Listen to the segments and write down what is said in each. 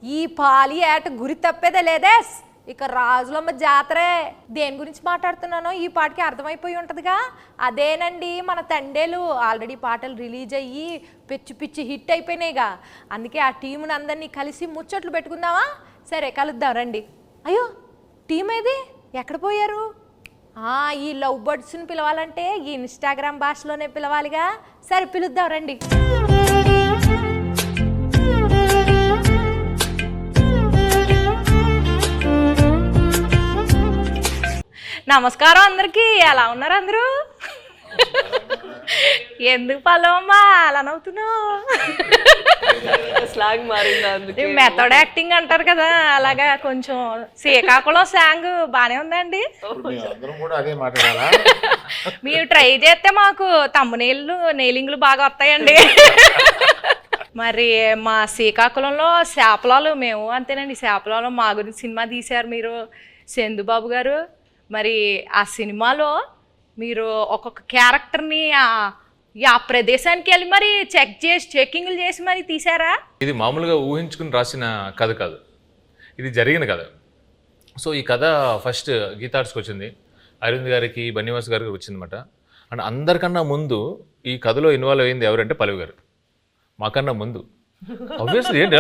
ఈ పాలి ఏట గురి తప్పేదే లేదే. ఇక రాజులమ్మ జాతరే. దేని గురించి మాట్లాడుతున్నానో ఈ పాటకి అర్థమైపోయి ఉంటుందిగా. అదేనండి మన తండేలు. ఆల్రెడీ పాటలు రిలీజ్ అయ్యి పిచ్చి పిచ్చి హిట్ అయిపోయినాయిగా. అందుకే ఆ టీముని అందరినీ కలిసి ముచ్చట్లు పెట్టుకుందామా? సరే కలుద్దాం రండి. అయ్యో టీం ఏది, ఎక్కడ పోయారు? ఈ లవ్ బర్డ్స్ని పిలవాలంటే ఈ ఇన్స్టాగ్రామ్ భాషలోనే పిలవాలిగా. సరే పిలుద్దాం రండి. నమస్కారం అందరికీ. ఎలా ఉన్నారు అందరూ? ఎందుకు పల్లవమ్మా అలా నవ్వుతున్నావు? స్లాంగ్ మారింది, మెథడ్ యాక్టింగ్ అంటారు కదా, అలాగా కొంచెం శ్రీకాకుళం స్లాంగ్ బానే ఉందండి. మీరు ట్రై చేస్తే మాకు తమ్మునీళ్ళు నెయిలింగ్లు బాగా వస్తాయండి. మరి మా శ్రీకాకుళంలో శాపలాలు మేము అంతేనండి. శాపలాలు మా గురించి సినిమా తీశారు మీరు, చందుబాబు గారు. మరి ఆ సినిమాలో మీరు ఒక్కొక్క క్యారెక్టర్ని ఆ ప్రదేశానికి వెళ్ళి మరి చెక్కింగ్లు చేసి మరి తీసారా? ఇది మామూలుగా ఊహించుకుని రాసిన కథ కాదు, ఇది జరిగిన కథ. సో ఈ కథ ఫస్ట్ గీతార్ట్స్కి వచ్చింది, అరవింద్ గారికి, బన్నివాస్ గారికి వచ్చిందన్నమాట. అండ్ అందరికన్నా ముందు ఈ కథలో ఇన్వాల్వ్ అయింది ఎవరంటే పల్లవి గారు. మాకన్నా ముందు ఆబ్వియస్లీ ఏంటి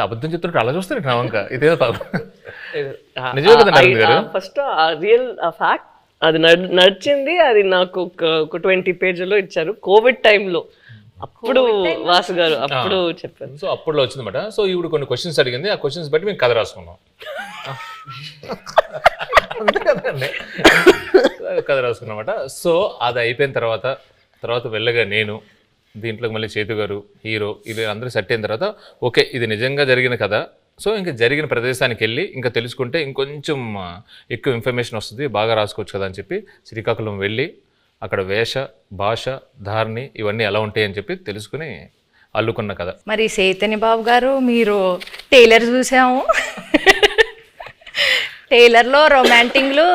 అబద్ధం చెప్తున్నట్టు అలా చూస్తారు నా వంక. ఇదేదో నిజమే కదా అరవింద్ గారు? ఫస్ట్ రియల్ ఫ్యాక్ట్ అది నడిచింది. అది నాకు ఒక 20 పేజీలో ఇచ్చారు కోవిడ్ టైంలో. అప్పుడు వాసు గారు అప్పుడు చెప్పారు. సో అప్పుడులో వచ్చిందన్నమాట. సో ఇప్పుడు కొన్ని క్వశ్చన్స్ అడిగింది, ఆ క్వశ్చన్స్ బట్టి మేము కథ రాసుకున్నాం. అంతే కదండి, కథ రాసుకున్నమాట. సో అది అయిపోయిన తర్వాత వెళ్ళగా నేను దీంట్లోకి మళ్ళీ చేతు గారు హీరో, ఇది అందరూ సెట్ అయిన తర్వాత ఓకే ఇది నిజంగా జరిగిన కథ. సో ఇంకా జరిగిన ప్రదేశానికి వెళ్ళి ఇంకా తెలుసుకుంటే ఇంకొంచెం ఎక్కువ ఇన్ఫర్మేషన్ వస్తుంది, బాగా రాసుకోవచ్చు కదా అని చెప్పి శ్రీకాకుళం వెళ్ళి అక్కడ వేష, భాష, ధారణి ఇవన్నీ ఎలా ఉంటాయి అని చెప్పి తెలుసుకుని అల్లుకున్న కథ. మరి చైతన్య బాబు గారు మీరు టైలర్ చూసాము. టైలర్లో రొమాంటిక్లు,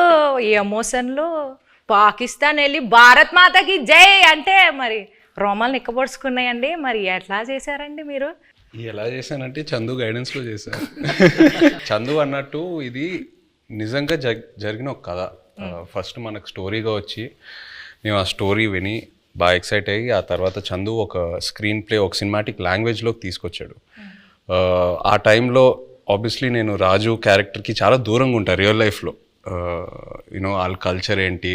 ఎమోషన్లు, పాకిస్తాన్ వెళ్ళి భారత్ మాతకి జై అంటే మరి రోమాలు నిక్కబొడుచుకున్నాయండి. మరి ఎట్లా చేశారండి మీరు? ఎలా చేశానంటే చందు గైడెన్స్లో చేశాను. చందు అన్నట్టు ఇది నిజంగా జరిగిన ఒక కథ. ఫస్ట్ మనకు స్టోరీగా వచ్చి మేము ఆ స్టోరీ విని బాగా ఎక్సైట్ అయ్యి ఆ తర్వాత చందు ఒక స్క్రీన్ ప్లే ఒక సినిమాటిక్ లాంగ్వేజ్లోకి తీసుకొచ్చాడు. ఆ టైంలో ఆబ్వియస్లీ నేను రాజు క్యారెక్టర్కి చాలా దూరంగా ఉంటాను రియల్ లైఫ్లో. యూనో వాళ్ళ కల్చర్ ఏంటి,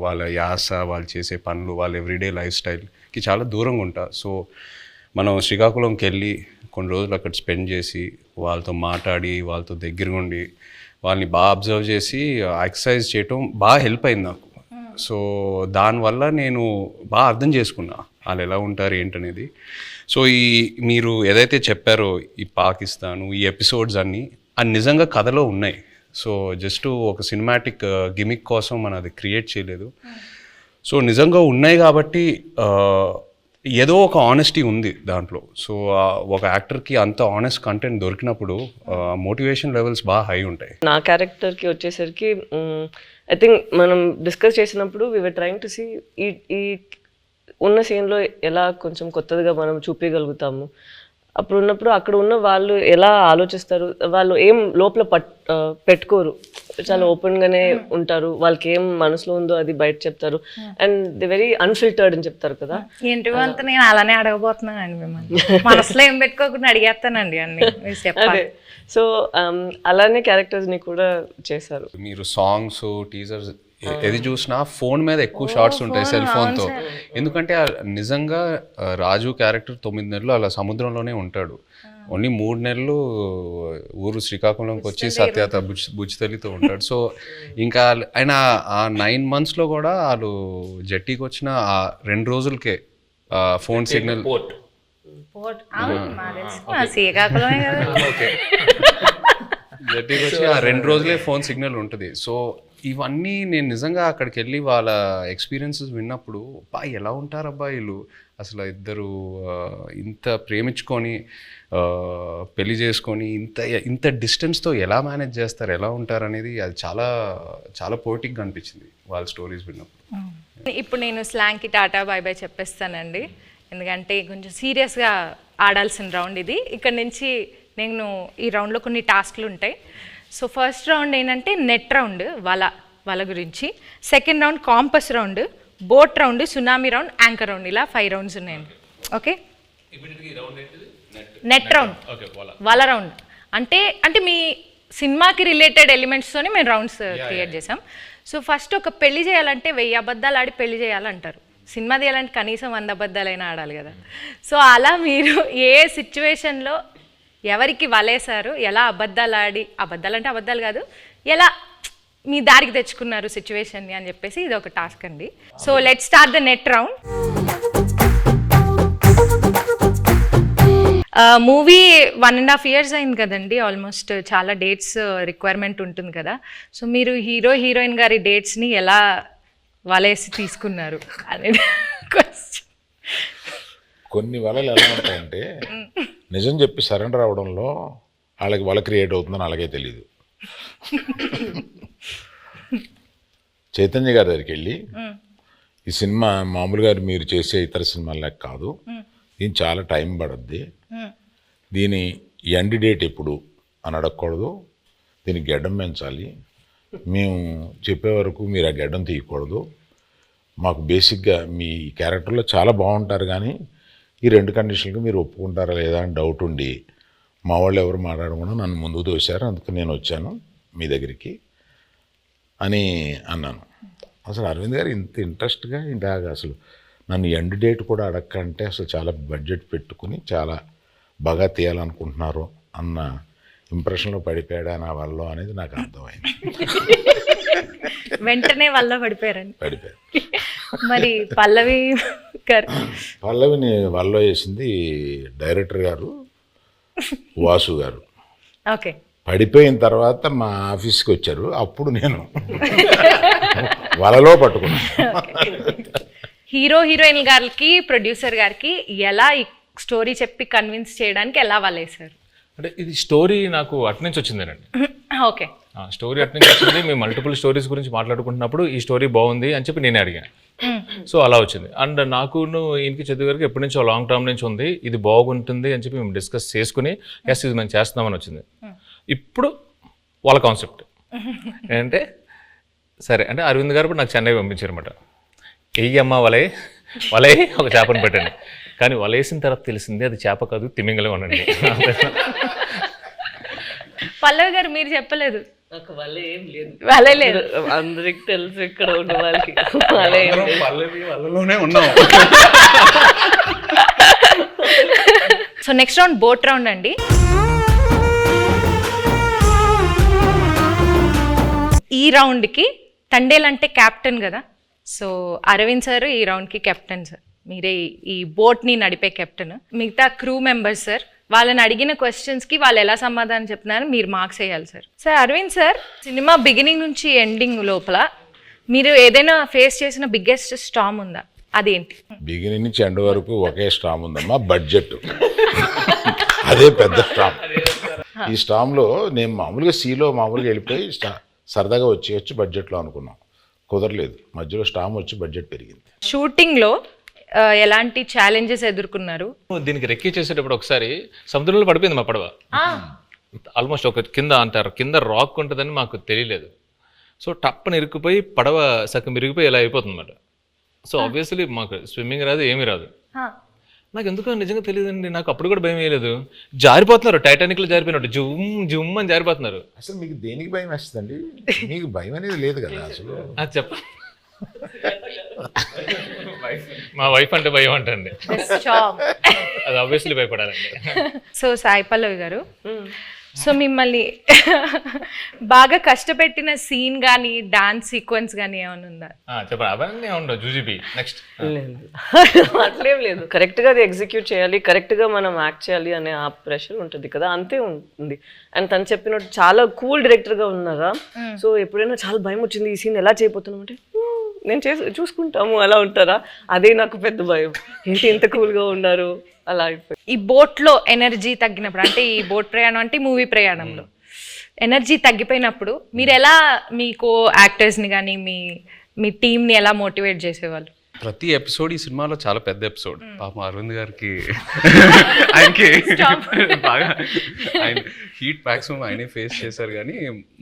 వాళ్ళ యాస, వాళ్ళు చేసే పనులు, వాళ్ళ ఎవ్రీడే లైఫ్ స్టైల్కి చాలా దూరంగా ఉంటా. సో మనం శ్రీకాకుళంకి వెళ్ళి కొన్ని రోజులు అక్కడ స్పెండ్ చేసి వాళ్ళతో మాట్లాడి వాళ్ళతో దగ్గరగా ఉండి వాళ్ళని బాగా అబ్జర్వ్ చేసి ఎక్సర్సైజ్ చేయటం బాగా హెల్ప్ అయింది నాకు. సో దానివల్ల నేను బాగా అర్థం చేసుకున్నా వాళ్ళు ఎలా ఉంటారు ఏంటనేది. సో మీరు ఏదైతే చెప్పారో ఈ పాకిస్తాను ఈ ఎపిసోడ్స్ అన్నీ అది నిజంగా కథలో ఉన్నాయి. సో జస్ట్ ఒక సినిమాటిక్ గిమిక్ కోసం మనం అది క్రియేట్ చేయలేదు. సో నిజంగా ఉన్నాయి కాబట్టి ఏదో ఒక ఆనెస్టీ ఉంది దాంట్లో. సో ఒక యాక్టర్కి అంత ఆనెస్ట్ కంటెంట్ దొరికినప్పుడు మోటివేషన్ లెవెల్స్ బాగా హై ఉంటాయి. నా క్యారెక్టర్కి వచ్చేసరికి ఐ థింక్ మనం డిస్కస్ చేసినప్పుడు we were trying to see ఈ ఉన్న సీన్లో ఎలా కొంచెం కొత్తదిగా మనం చూపించగలుగుతాము. అప్పుడు ఉన్నప్పుడు అక్కడ ఉన్న వాళ్ళు ఎలా ఆలోచిస్తారు, వాళ్ళు ఏం లోపల పెట్టుకోరు, చాలా ఓపెన్గానే ఉంటారు. వాళ్ళకి ఏం మనసులో ఉందో అది బయట చెప్తారు. అండ్ ది వెరీ అన్ఫిల్టర్డ్ అని చెప్తారు కదా. ఏంటి అంత నేను అలానే అడగబోతున్నానండి మిమ్మల్ని. మనసులో ఏం పెట్టుకోకుండా అడిగేస్తానండి అన్ని. అదే సో అలానే క్యారెక్టర్స్ని కూడా చేశారు. మీరు సాంగ్స్, టీజర్స్ ఏది చూసినా ఫోన్ మీద ఎక్కువ షార్ట్స్ ఉంటాయి సెల్ ఫోన్తో. ఎందుకంటే నిజంగా రాజు క్యారెక్టర్ 9 నెలలు అలా సముద్రంలోనే ఉంటాడు. ఓన్లీ 3 నెలలు ఊరు శ్రీకాకుళంకి వచ్చి సత్యత బుజ్జితల్లితో ఉంటాడు. సో ఇంకా ఆయన ఆ 9 monthsలో కూడా వాళ్ళు జట్టీకి వచ్చిన ఆ 2 రోజులకే ఫోన్ సిగ్నల్ జట్టీకి వచ్చి ఆ 2 రోజులే ఫోన్ సిగ్నల్ ఉంటుంది. సో ఇవన్నీ నేను నిజంగా అక్కడికి వెళ్ళి వాళ్ళ ఎక్స్పీరియన్సెస్ విన్నప్పుడు ఎలా ఉంటారు అబ్బాయిలు అసలు ఇద్దరు ఇంత ప్రేమించుకొని పెళ్లి చేసుకొని ఇంత డిస్టెన్స్తో ఎలా మేనేజ్ చేస్తారు, ఎలా ఉంటారు అనేది అది చాలా చాలా పోయిటిక్గా అనిపించింది వాళ్ళ స్టోరీస్ విన్నప్పుడు. ఇప్పుడు నేను స్లాంగ్కి టాటా బాయ్ బాయ్ చెప్పేస్తానండి, ఎందుకంటే కొంచెం సీరియస్గా ఆడాల్సిన రౌండ్ ఇది. ఇక్కడ నుంచి నేను ఈ రౌండ్లో కొన్ని టాస్క్లు ఉంటాయి. సో ఫస్ట్ రౌండ్ ఏంటంటే నెట్ రౌండ్, వల గురించి. Second round campus round, boat round, tsunami round, anchor round, ఇలా 5 రౌండ్స్ ఉన్నాయండి. ఓకే, నెట్ రౌండ్, వల రౌండ్ అంటే మీ సినిమాకి రిలేటెడ్ ఎలిమెంట్స్తోనే మేము రౌండ్స్ క్రియేట్ చేసాం. సో ఫస్ట్ ఒక పెళ్లి చేయాలంటే 1000 అబద్ధాలు ఆడి పెళ్లి చేయాలంటారు. సినిమా తీయాలంటే కనీసం 100 అబద్ధాలైనా ఆడాలి కదా. సో అలా మీరు ఏ సిచ్యువేషన్లో ఎవరికి వలేశారు, ఎలా అబద్ధాలు ఆడి, అబద్ధాలు అంటే అబద్ధాలు కాదు, ఎలా మీ దారికి తెచ్చుకున్నారు సిచ్యువేషన్ని అని చెప్పేసి ఇది ఒక టాస్క్ అండి. So let start the net round. Movie 1.5 years అయింది కదండి, ఆల్మోస్ట్ చాలా డేట్స్ రిక్వైర్మెంట్ ఉంటుంది కదా. సో మీరు హీరోయిన్ గారి డేట్స్ని ఎలా వలేసి తీసుకున్నారు అనేది క్వశ్చన్. కొన్ని వలలు ఎలా ఉంటాయంటే నిజం చెప్పి సరెండర్ అవడంలో వాళ్ళకి వల క్రియేట్ అవుతుందని అలాగే తెలియదు. చైతన్య గారి దగ్గరికి వెళ్ళి ఈ సినిమా మామూలుగా మీరు చేసే ఇతర సినిమాలకు కాదు, దీని చాలా టైం పడుద్ది, దీని ఎండ్ డేట్ ఎప్పుడు అని అడగకూడదు, దీనికి గడ్డం పెంచాలి, మేము చెప్పే వరకు మీరు ఆ గడ్డం తీయకూడదు, మాకు బేసిక్గా మీ క్యారెక్టర్లో చాలా బాగుంటారు కానీ ఈ 2 కండిషన్లకు మీరు ఒప్పుకుంటారా లేదా అని డౌట్ ఉండి మా వాళ్ళు ఎవరు మాట్లాడకుండా నన్ను ముందుకు తోశారు, అందుకు నేను వచ్చాను మీ దగ్గరికి అని అన్నాను. అసలు అరవింద్ గారు ఇంత ఇంట్రెస్ట్గా ఇలాగ అసలు నన్ను ఎండ్ డేట్ కూడా అడగకంటే అసలు చాలా బడ్జెట్ పెట్టుకుని చాలా బాగా తీయాలనుకుంటున్నారు అన్న ఇంప్రెషన్లో పడిపోయాడా నా వల్ల అనేది నాకు అర్థమైంది. వెంటనే వల్ల పడిపోయారు. మరి పల్లవిని వల్ల వేసింది డైరెక్టర్ గారు వాసు గారు. ఓకే, పడిపోయిన తర్వాత మా ఆఫీస్కి వచ్చారు, అప్పుడు నేను వలలో పట్టుకున్నాను. హీరోయిన్ గారికి ప్రొడ్యూసర్ గారికి ఎలా ఈ స్టోరీ చెప్పి కన్విన్స్ చేయడానికి ఎలా వలేశారు? అంటే ఇది స్టోరీ నాకు అటు నుంచి వచ్చిందేనండి. ఓకే, స్టోరీ అటు నుంచి వచ్చింది. మేము మల్టిపుల్ స్టోరీస్ గురించి మాట్లాడుకుంటున్నప్పుడు ఈ స్టోరీ బాగుంది అని చెప్పి నేనే అడిగాను. సో అలా వచ్చింది. అండ్ నాకును ఈయనకి చదువు గారికి ఎప్పటి నుంచో లాంగ్ టర్మ్ నుంచి ఉంది, ఇది బాగుంటుంది అని చెప్పి మేము డిస్కస్ చేసుకుని ఎస్ ఇది మేము చేస్తున్నామని వచ్చింది. ఇప్పుడు వాళ్ళ కాన్సెప్ట్ ఏంటంటే సరే అంటే అరవింద్ గారు నాకు చెన్నై పంపించారు అనమాట. వెయ్యమ్మ వలే ఒక చేపను పెట్టండి, కానీ వలేసిన తర్వాత తెలిసింది అది చేప కాదు తిమింగలం అనండి. పల్లవి గారు మీరు చెప్పలేదు. నాకు వల్ల ఏం లేదు, వలే లేదు, అందరికి తెలుసు ఇక్కడ ఉన్న వాళ్ళకి. వాళ్ళలోనే ఉన్నాం. So next round boat round అండి. ఈ రౌండ్కి తండేల్ అంటే క్యాప్టెన్ కదా, సో అరవింద్ సార్ ఈ రౌండ్కి కెప్టెన్ సార్, మీరే ఈ బోట్ని నడిపే కెప్టెన్. మిగతా క్రూ మెంబర్స్ సార్, వాళ్ళని అడిగిన క్వశ్చన్స్కి వాళ్ళు ఎలా సమాధానం చెప్తున్నారు మీరు మార్క్స్ వేయాలి sir. Sir Aravind sir, cinema beginning నుంచి ఎండింగ్ లోపల మీరు ఏదైనా ఫేస్ చేసిన బిగ్గెస్ట్ స్టామ్ ఉందా, అదేంటి? బిగినింగ్ నుంచి ఎండ్ వరకు ఒకే స్టామ్ ఉందమ్మా, బడ్జెట్. అదే పెద్ద స్టామ్. ఈ స్టామ్లో నేను మామూలుగా సీలో మామూలుగా వెళ్ళిపోయి సరదాగా వచ్చి బడ్జెట్లో అనుకున్నాం, కుదరలేదు. మధ్యలో స్టామ్ వచ్చి బడ్జెట్ పెరిగింది. షూటింగ్లో ఎలాంటి ఛాలెంజెస్ ఎదుర్కొన్నారు? దీనికి రెక్కి చేసేటప్పుడు ఒకసారి సముద్రంలో పడిపోయింది మా పడవ. ఆల్మోస్ట్ ఒక కింద అంటారు కింద రాక్ ఉంటుందని మాకు తెలియలేదు. సో టప్పని ఇరుక్కుపోయి పడవ సగం ఇరిగిపోయి ఇలా అయిపోతుంది అన్నమాట. సో ఆబ్వియస్లీ మాకు స్విమ్మింగ్ రాదు, ఏమీ రాదు. నాకు ఎందుకో నిజంగా తెలియదండి, నాకు అప్పుడు కూడా భయం వేయలేదు. జారిపోతున్నారు, టైటానిక్లో జారిపోయినట్టు జుమ్ జుమ్ అని జారిపోతున్నారు. అసలు మీకు దేనికి భయం వేస్తుందండి? మీకు భయం అనేది లేదు కదా అసలు. అది చెప్ప మా వైఫ్ అంటే భయం అంటండి, అది ఆబ్వియస్లీ భయపడాలండి. సో సాయి పల్లవి గారు, సో మిమ్మల్ని బాగా కష్టపెట్టిన సీన్ కానీ డాన్స్ సీక్వెన్స్ కానీ ఏమైనా ఉందా? చెప్పండి. అవన్నీ ఉండవు జూజీబీ. నెక్స్ట్ అట్లేం లేదు, కరెక్ట్గా అది ఎగ్జిక్యూట్ చేయాలి, కరెక్ట్గా మనం యాక్ట్ చేయాలి అనే ఆ ప్రెషర్ ఉంటుంది కదా, అంతే ఉంది. అండ్ తను చెప్పినట్టు చాలా కూల్ డైరెక్టర్గా ఉన్నారా. సో ఎప్పుడైనా చాలా భయం వచ్చింది ఈ సీన్ ఎలా చేయబోతున్నాం అంటే నేను చూసుకుంటాము అలా ఉంటారా, అదే నాకు పెద్ద భయం. ఏంటి ఇంత కూల్గా ఉన్నారు అలా అయిపోయి. ఈ బోట్లో ఎనర్జీ తగ్గినప్పుడు, అంటే ఈ బోట్ ప్రయాణం అంటే మూవీ ప్రయాణంలో ఎనర్జీ తగ్గిపోయినప్పుడు మీరు ఎలా మీ కో యాక్టర్స్ని కానీ మీ టీంని ఎలా మోటివేట్ చేసేవాళ్ళు? ప్రతి ఎపిసోడ్ ఈ సినిమాలో చాలా పెద్ద ఎపిసోడ్. పాపం అరవింద్ గారికి ఆయనకి బాగా ఆయన హీట్ మ్యాక్సిమం ఆయనే ఫేస్ చేశారు. కానీ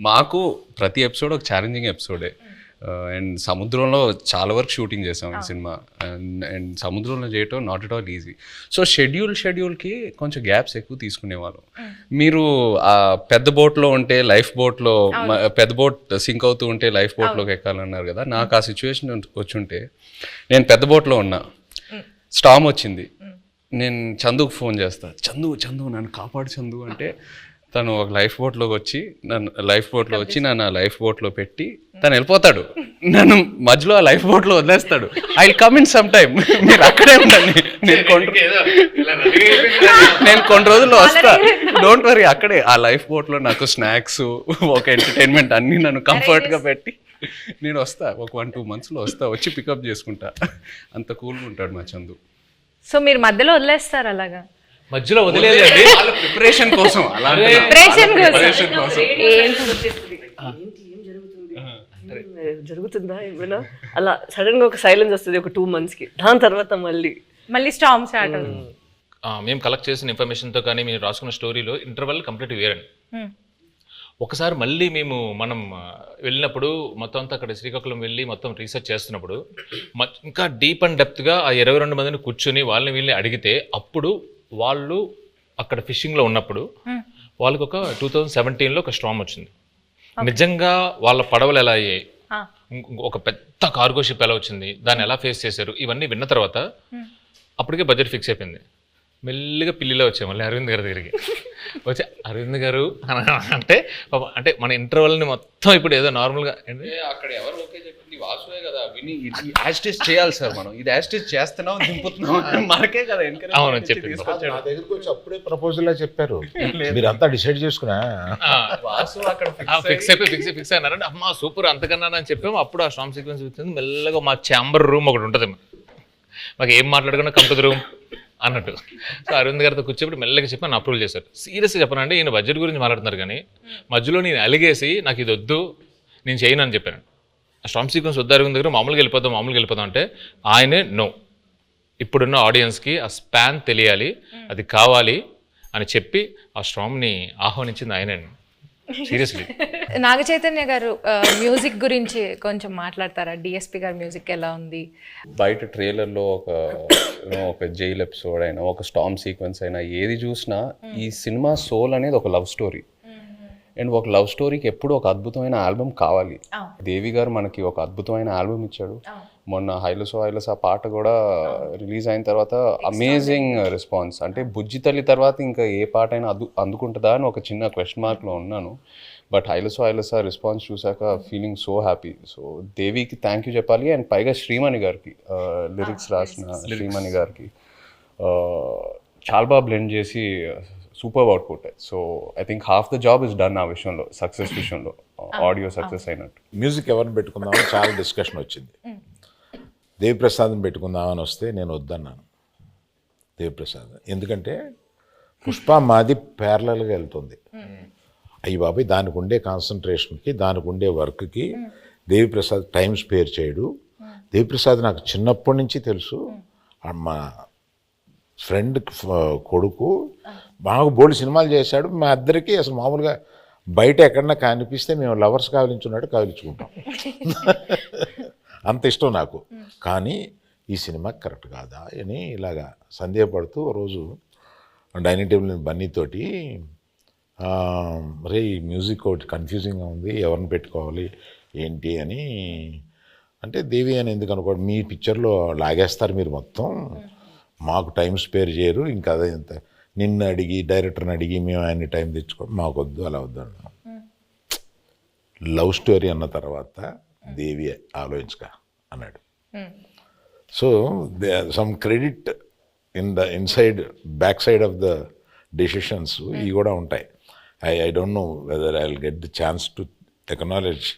మాకు ప్రతి ఎపిసోడ్ ఒక ఛాలెంజింగ్ ఎపిసోడే. అండ్ సముద్రంలో చాలా వరకు షూటింగ్ చేసాం ఈ సినిమా. అండ్ సముద్రంలో చేయటం not at all easy. So షెడ్యూల్కి కొంచెం గ్యాప్స్ ఎక్కువ తీసుకునేవాళ్ళం. మీరు ఆ పెద్ద బోట్లో ఉంటే లైఫ్ బోట్లో, పెద్ద బోట్ సింక్ అవుతూ ఉంటే లైఫ్ బోట్లోకి ఎక్కాలన్నారు కదా. నాకు ఆ సిచ్యువేషన్ వచ్చుంటే, నేను పెద్ద బోట్లో ఉన్నా, స్టామ్ వచ్చింది, నేను చందుకు ఫోన్ చేస్తా, చందు నన్ను కాపాడు చందు అంటే, తను ఒక లైఫ్ బోట్లోకి వచ్చి నన్ను లైఫ్ బోట్లో పెట్టి తను వెళ్ళిపోతాడు. నన్ను మధ్యలో ఆ లైఫ్ బోట్లో వదిలేస్తాడు. I will come in some time, మీరు అక్కడే ఉండండి, నేను కొన్ని రోజుల్లో వస్తా, డోంట్ వరీ. అక్కడే ఆ లైఫ్ బోట్లో నాకు స్నాక్స్, ఒక ఎంటర్టైన్మెంట్ అన్నీ నన్ను కంఫర్ట్గా పెట్టి నేను వస్తా. ఒక 1-2 monthsలో వస్తా, వచ్చి పికప్ చేసుకుంటా. అంత కూల్గా ఉంటాడు మా చందు. సో మీరు మధ్యలో వదిలేస్తారు అలాగా? మధ్యలో వదిలేదండి, వాళ్ళ ప్రిపరేషన్ కోసం, జరుగుతుందా ఏమైనా అలా సడన్ గా ఒక సైలెన్స్ వస్తుంది ఒక 2 monthsకి. దాని తర్వాత మళ్ళీ స్టార్మ్ స్టార్ట్ అవుతుంది. మేము కలెక్ట్ చేసిన ఇన్ఫర్మేషన్తో కానీ మీరు రాసుకున్న స్టోరీలో ఇంటర్వెల్ కంప్లీట్ వేరండి. ఒకసారి మళ్ళీ మనం వెళ్ళినప్పుడు మొత్తం అంతా అక్కడ శ్రీకాకుళం వెళ్ళి మొత్తం రీసెర్చ్ చేస్తున్నప్పుడు ఇంకా డీప్ అండ్ డెప్త్గా ఆ 22 మందిని కూర్చొని వాళ్ళని వీళ్ళని అడిగితే, అప్పుడు వాళ్ళు అక్కడ ఫిషింగ్లో ఉన్నప్పుడు వాళ్ళకి ఒక 2017లో ఒక స్టార్మ్ వచ్చింది. నిజంగా వాళ్ళ పడవలు ఎలా అయ్యాయి, ఒక పెద్ద కార్గో షిప్ ఎలా వచ్చింది, దాన్ని ఎలా ఫేస్ చేశారు, ఇవన్నీ విన్న తర్వాత అప్పటికే బడ్జెట్ ఫిక్స్ అయిపోయింది. మెల్లిగా పిల్లిలో వచ్చాయి మళ్ళీ అరవింద్ గారి దగ్గరికి వచ్చి, అరవింద్ గారు అంటే మన ఇంటర్వెల్ని మొత్తం ఇప్పుడు ఏదో నార్మల్గా అక్కడ ఎవరు ఓకే చెప్పింది వాసువే కదా, విని యాస్టేజ్ చేయాలి సార్, మనం ఇది యాస్టేజ్ చేస్తున్నాం దింపుతున్నాం మనకే కదా. అవును చెప్పింది. నా దగ్గరికి వచ్చి అప్పుడే ప్రపోజల్ చెప్పారు, మీరంతా డిసైడ్ చేసుకున్నా వాసు అక్కడ ఫిక్స్ అయినారంటే, అమ్మా సూపర్ అంతకన్నా అని చెప్పాము. అప్పుడు ఆ స్టార్మ్ సీక్వెన్స్ వచ్చింది. మెల్లగా మా ఛాంబర్ రూమ్ ఒకటి ఉంటుంది, మాకు ఏం మాట్లాడుకున్నా కమ్ టు ద రూమ్ అన్నట్టు. సో అరవింద్ గారితో కూర్చోబెట్టి మెల్లగా చెప్పి నన్ను అప్రూవల్ చేశారు. సీరియస్గా చెప్పనండి, ఈయన బడ్జెట్ గురించి మాట్లాడుతున్నారు కానీ మధ్యలో నేను అలిగేసి నాకు ఇది వద్దు నేను చేయను అని చెప్పాను. ఆ స్టార్మ్ సీక్వెన్స్ వద్దు అరవింద్ దగ్గర, మామూలుగా వెళ్ళిపోదాం అంటే ఆయనే నో, ఇప్పుడున్న ఆడియన్స్కి ఆ స్పాన్ తెలియాలి, అది కావాలి అని చెప్పి ఆ స్టార్మ్ని ఆహ్వానించింది ఆయనండి. సీరియస్లీ. నాగ చైతన్య గారు మ్యూజిక్ గురించి కొంచెం మాట్లాడతారా? డిఎస్పి గారి మ్యూజిక్ ఎలా ఉంది? బయట ట్రైలర్లో ఒక జైల్ ఎపిసోడ్ అయినా, ఒక స్టార్మ్ సీక్వెన్స్ అయినా, ఏది చూసినా ఈ సినిమా సోల్ అనేది ఒక లవ్ స్టోరీ. అండ్ ఒక లవ్ స్టోరీకి ఎప్పుడు ఒక అద్భుతమైన ఆల్బమ్ కావాలి. దేవి గారు మనకి ఒక అద్భుతమైన ఆల్బమ్ ఇచ్చాడు. మొన్న హైలసో ఆ పాట కూడా రిలీజ్ అయిన తర్వాత అమేజింగ్ రెస్పాన్స్. అంటే బుజ్జి తల్లి తర్వాత ఇంకా ఏ పాట అయినా అందుకుంటుందా అని ఒక చిన్న క్వశ్చన్ మార్క్లో ఉన్నాను. బట్ హైలసో రెస్పాన్స్ చూసాక ఫీలింగ్ సో హ్యాపీ. సో దేవికి థ్యాంక్ యూ చెప్పాలి. అండ్ పైగా శ్రీమణి గారికి, లిరిక్స్ రాసిన శ్రీమణి గారికి చాలా బాగా బ్లెండ్ చేసి super output. So I think half the job is done ఆ విషయంలో, సక్సెస్ విషయంలో, ఆడియో సక్సెస్ అయినట్టు. మ్యూజిక్ ఎవరిని పెట్టుకుందామని చాలా డిస్కషన్ వచ్చింది. దేవిప్రసాద్ని పెట్టుకుందామని వస్తే నేను వద్దన్నాను దేవిప్రసాద్. ఎందుకంటే పుష్ప మాది ప్యారలల్గా వెళ్తుంది. అయ్యి బాబాయ్, దానికి ఉండే కాన్సన్ట్రేషన్కి, దానికి ఉండే వర్క్కి దేవిప్రసాద్ టైం స్పేర్ చేయడు. దేవిప్రసాద్ నాకు చిన్నప్పటి నుంచి తెలుసు. మా ఫ్రెండ్ కొడుకు మాకు బోల్డ్ సినిమాలు చేశాడు. మా ఇద్దరికి అసలు మామూలుగా బయట ఎక్కడన్నా కనిపిస్తే మేము లవర్స్ కావలించున్నట్టు కావలించుకుంటాం. అంత ఇష్టం నాకు. కానీ ఈ సినిమా కరెక్ట్ కాదా అని ఇలాగా సందేహపడుతూ రోజు డైనింగ్ టేబుల్ బన్నీతోటి, రే ఈ మ్యూజిక్ ఒకటి కన్ఫ్యూజింగ్గా ఉంది, ఎవరిని పెట్టుకోవాలి ఏంటి అని అంటే, దేవి అని ఎందుకు అనుకోండి, మీ పిక్చర్లో లాగేస్తారు మీరు మొత్తం, మాకు టైం స్పేర్ చేయరు, ఇంకా అదే ఇంత నిన్ను అడిగి డైరెక్టర్ని అడిగి మేము ఆయన టైం తెచ్చుకోండి, మాకు వద్దు, అలా వద్దు అన్నాం. లవ్ స్టోరీ అన్న తర్వాత దేవి ఆలోచించక అన్నాడు. So some credit inside back side of the decisions ఇవి కూడా ఉంటాయి. I don't know whether I will get the chance to acknowledge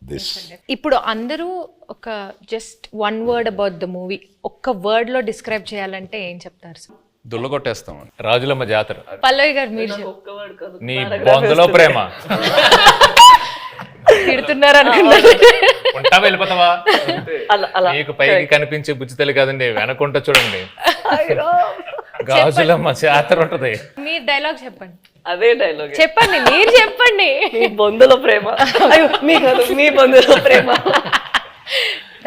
this. ఇప్పుడు అందరూ ఒక just one word about the movie ఒక్క వర్డ్ లో డిస్క్రైబ్ చేయాలంటే ఏం చెప్తారు సార్? దుల్లగొట్టేస్తాం. రాజులమ్మ జాతర. పల్లవి గారు మీరు నీ బొందలో ప్రేమ. తిడుతున్నారు అనుకున్నారు. ఉంటావా వెళ్ళిపోతావా? అలా అలా మీకు పైకి కనిపించే బుజ్జితల్లి కాదండి, వెనకుంట చూడండి గాజులమ్మ జాతర ఉంటది. మీ డైలాగ్ చెప్పండి. అదే డైలాగ్, చెప్పండి, మీరు చెప్పండి. మీ బొందుల ప్రేమ. అయ్యో మీ కాదు, మీ బొందుల ప్రేమ.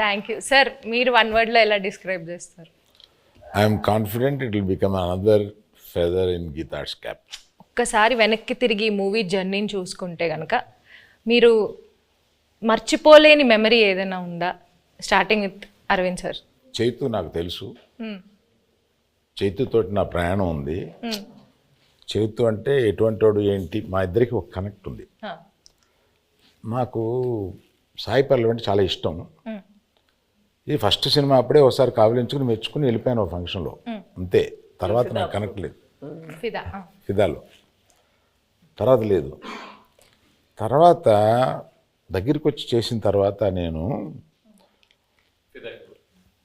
Thank you sir. మీరు 1 word లో ఎలా డిస్క్రైబ్ చేస్తారు? I'm confident it will become another feather in Geetha's cap. ఒక్కసారి వెనక్కి తిరిగి మూవీ జర్నీని చూసుకుంటే కనుక మీరు మర్చిపోలేని మెమరీ ఏదైనా ఉందా? Starting with Aravind sir. Chaitu నాకు తెలుసు, చైతుతోటి నా ప్రయాణం ఉంది. చైతు అంటే ఎటువంటి వాడు ఏంటి, మా ఇద్దరికి ఒక కనెక్ట్ ఉంది. నాకు సాయి పల్లవి అంటే చాలా ఇష్టం. ఇది ఫస్ట్ సినిమా అప్పుడే ఒకసారి కావలించుకుని మెచ్చుకుని వెళ్ళిపోయాను ఒక ఫంక్షన్లో, అంతే. తర్వాత నాకు కనెక్ట్ లేదు. ఫిదాలో తర్వాత లేదు. తర్వాత దగ్గరికి వచ్చి చేసిన తర్వాత నేను